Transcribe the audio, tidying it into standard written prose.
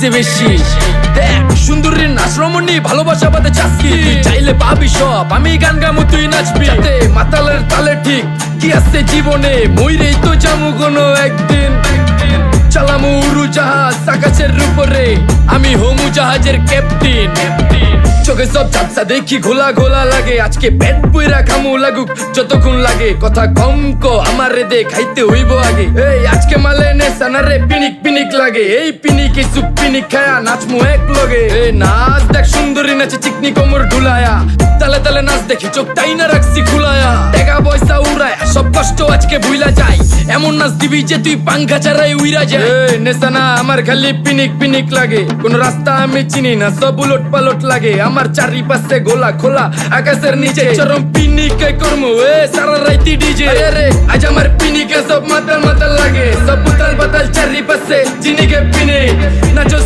লাগতেছে বেশি। দেখ সুন্দরীর নাচ রমণী ভালোবাসা বাদে চাচ্ছি, তুই চাইলে পাবি সব, আমি গান গামু তুই নাচবি। মাতালের তালে ঠিক কি আছে জীবনে, মইরেই তো যামু কোনো একদিন। চালামু উড়োজাহাজ আকাশের উপরে, আমি হমু জাহাজের ক্যাপ্টেন। চোখে সব ঝাপসা দেখি ঘোলা ঘোলা লাগে, আজকে পেট পুইরা খামু লাগুক যতক্ষণ লাগে। কথা কম ক আমারে দে খাইতে হইব আগে, এই আজকে মালে নেশা না রে পিনিক পিনিক লাগে। এই পিনিকে সুপ পিনিক খায়া নাচমু এক লগে। এই নাচ দেখ সুন্দরী নাচে চিকনি কোমর ঢুলায়া, তালে তালে নাচ দেখি চোখ তাই না রাখছি খুলায়া। টাকা পয়সা উড়ায় সব কষ্ট আজকে ভুইলা যায়, এমন নাচ দিবি যে তুই পাঙ্খা ছাড়াই উইরা যায়। নেশা না আমার খালি পিনিক পিনিক লাগে, কোন রাস্তা আমি চিনি না সব উলট পালট লাগে। আমার চারিপাশে গোলা খোলা আকাশের নিচে, চরম পিনিকে করমু সারা রাইতি ডিজে। আরে আজ আমার পিনিকে সব মাতাল মাতাল লাগে, সব বুতাল বাতাল চারিপাশে চিনিকে পিনে নাচো।